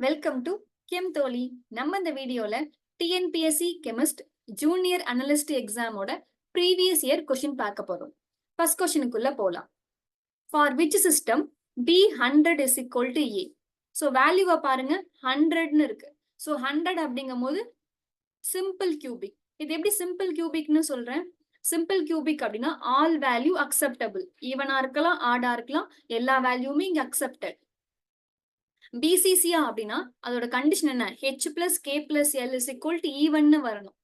Welcome to gem தோழி. நம்ம இந்த வீடியோல டிஎன்பிஎஸ்சி கெமிஸ்ட் ஜூனியர் அனலிஸ்ட் எக்ஸாமோட ப்ரீவியஸ் இயர் கொஸ்டின் பார்க்க போறோம். ஃபர்ஸ்ட் கொஸ்டினுக்குள்ள போலாம். For which system B100 is equal to A. So வேல்யூவை பாருங்க, 100ன்னு இருக்கு. ஸோ 100 அப்படிங்கும் போது சிம்பிள் கியூபிக். இது எப்படி சிம்பிள் கியூபிக்னு சொல்றேன்? சிம்பிள் கியூபிக் அப்படின்னா ஆல் வேல்யூ அக்செப்டபிள். ஈவனா இருக்கலாம், ஆடா இருக்கலாம், எல்லா வேல்யூமே இங்க அக்செப்டட். பிசிசியா அப்படின்னா அதோட கண்டிஷன் என்ன? H plus K plus L is equal to ஈவன்னு வரணும்.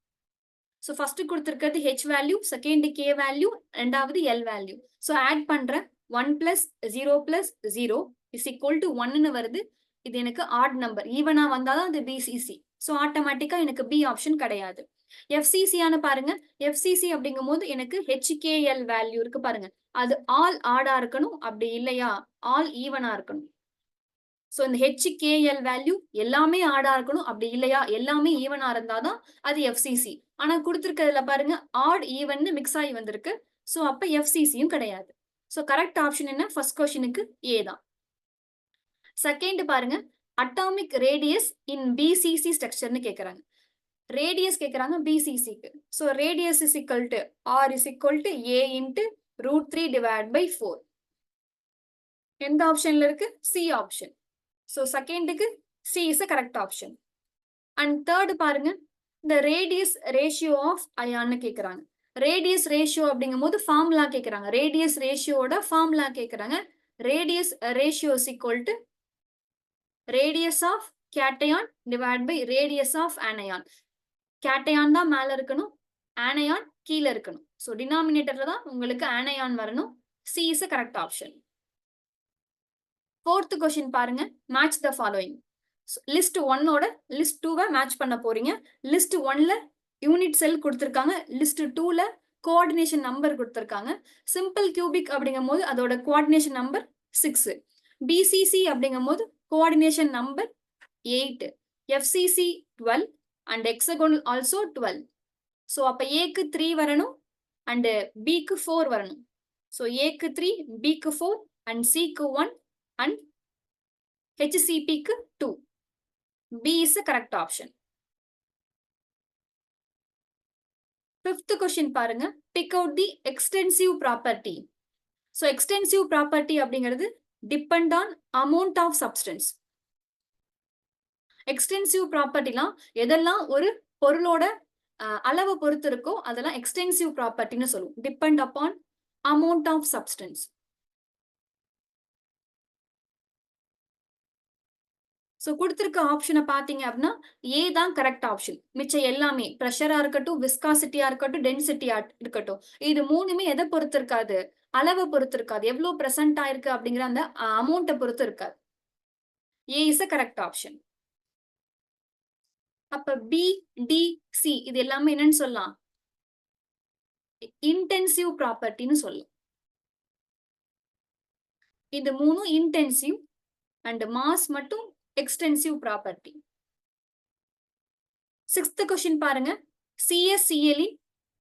ஸோ ஃபர்ஸ்ட் கொடுத்துருக்கிறது H value, second K value, ரெண்டாவது L வேல்யூ. ஸோ ஆட் பண்றேன், 1 plus 0 plus 0 is equal to 1ன்னு வருது. இது எனக்கு ஆட் நம்பர், ஈவனா வந்தாதான் அது பிசிசி. ஸோ ஆட்டோமேட்டிக்கா எனக்கு பி ஆப்ஷன் கிடையாது. எஃப்சிசியான்னு பாருங்க. எஃப்சிசி அப்படிங்கும் போது எனக்கு HKL வேல்யூ இருக்கு பாருங்க, அது ஆல் ஆடா இருக்கணும், அப்படி இல்லையா ஆல் ஈவனா இருக்கணும். ஸோ இந்த HKL வேல்யூ எல்லாமே ஆடா இருக்கணும், அப்படி இல்லையா எல்லாமே ஈவனா இருந்தாதான் அது எஃப்சிசி. ஆனா கொடுத்துருக்கிறதுல பாருங்க ஆட் ஈவன் மிக்ஸ் ஆகி வந்திருக்கு. ஸோ அப்ப எஃப்சிசியும் கிடையாது. ஸோ கரெக்ட் ஆப்ஷன் என்ன? ஃபர்ஸ்ட் கொஸ்டினுக்கு ஏ தான். செகண்ட் பாருங்க, அட்டாமிக் ரேடியஸ் இன் பிசிசி ஸ்ட்ரக்சர்னு கேட்கறாங்க. ரேடியஸ் கேட்கறாங்க பிசிசிக்கு. So radius is equal to R is equal to A into √3 divide by 4. எந்த ஆப்ஷன்ல இருக்கு? C option. So செகண்டுக்கு C is a correct option. And third பாருங்க, the radius ratio of ion கேக்குறாங்க. radius ratio அப்படிங்கும் போது ஃபார்முலா கேக்குறாங்க. radius ratioட formula கேக்குறாங்க. radius ratio is equal to radius of cation divided by radius of anion. cation தான் மேல இருக்கணும், anion கீழே இருக்கணும். ஸோ டினாமினேட்டர்ல தான் உங்களுக்கு anion வரணும். C is a correct option. Fourth question பாருங்க, match the following. லிஸ்ட் 1ஓட லிஸ்ட் 2வை மேட்ச் பண்ண போறீங்க. லிஸ்ட் 1ல யூனிட் செல் கொடுத்திருக்காங்க, லிஸ்ட் 2ல கோஆர்டினேஷன் நம்பர் கொடுத்திருக்காங்க. சிம்பிள் கியூபிக் அப்படிங்கும் போது அதோட கோஆர்டினேஷன் நம்பர் 6. பிசிசி அப்படிங்கும் போது coordination number 8. FCC 12 and hexagonal also 12. So அப்ப ஏக்கு 3 வரணும் அண்ட் பிக்கு 4 வரணும். ஸோ ஏக்கு 3, பிக்கு 4 அண்ட் சிக்கு 1 and HCPக்கு 2. B is the correct option. Fifth question பாருங்க, pick out the extensive property. So extensive property அப்படிங்கிறது depend on amount of substance. extensive propertyலாம் எதெல்லாம் ஒரு பொருளோட அளவை பொறுத்து இருக்கோ அதெல்லாம் extensive propertyன்னு சொல்லுவோம். depend upon amount of substance. So கொடுத்துருக்க ஆப்ஷனை பார்த்தீங்க அப்படின்னா ஏ தான் கரெக்ட் ஆப்ஷன். மிச்சம் எல்லாமே ப்ரெஷரா இருக்கட்டும், விஸ்காசிட்டியா இருக்கட்டும், டென்சிட்டியா இருக்கட்டும், இது மூணுமே எதை பொறுத்து இருக்காது? அளவை பொறுத்து இருக்காது, எவ்வளோ ப்ரெசென்ட் ஆயிருக்கு அப்படிங்கிற அந்த அமௌண்ட்டை பொறுத்து இருக்காது. A is a correct option. அப்ப பி, டி, சி இது எல்லாமே என்னன்னு சொல்லலாம்? இன்டென்சிவ் ப்ராப்பர்ட்டின்னு சொல்லலாம். இது மூணும் இன்டென்சிவ் அண்ட் மாஸ் மட்டும் எக்ஸ்டென்சிவ் ப்ராப்பர்ட்டி. சிக்ஸ்த் கொஸ்டின் பாருங்க, சிஎஸ்சிஎல்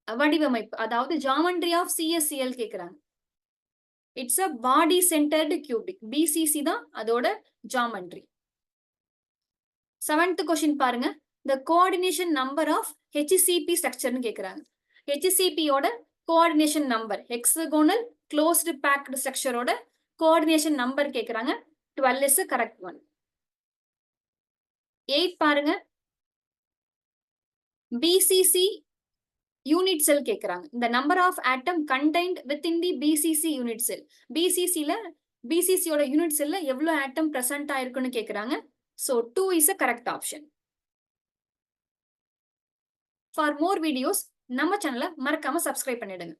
வடிவமைப்பு, அதாவது ஜாமெண்ட்ரி ஆஃப் சிஎஸ்சிஎல் கேக்குறாங்க. It's a body centred cubic. BCC தான் அதோட ஜாமெண்ட்ரி. செவன்த் கொஸ்டின் பாருங்க, the coordination number of HCP ஸ்ட்ரக்சர்னு கேக்குறாங்க. ஹெச்சிசிபியோட coordination number, hexagonal closed packed ஸ்ட்ரக்சரோட கோஆர்டினேஷன் நம்பர் கேக்குறாங்க. 12 is a correct one. 8 பாருங்க, பிசிசி யூனிட் செல் கேக்குறாங்க. இந்த number of atom contained within the BCC unit cell. பிசிசியோட யூனிட் செல்ல எவ்வளவு ஆட்டம் பிரசன்ட் ஆயிருக்குன்னு கேக்குறாங்க. So 2 is a correct option. For more videos நம்ம சேனலை மறக்காம சப்ஸ்கிரைப் பண்ணிடுங்க.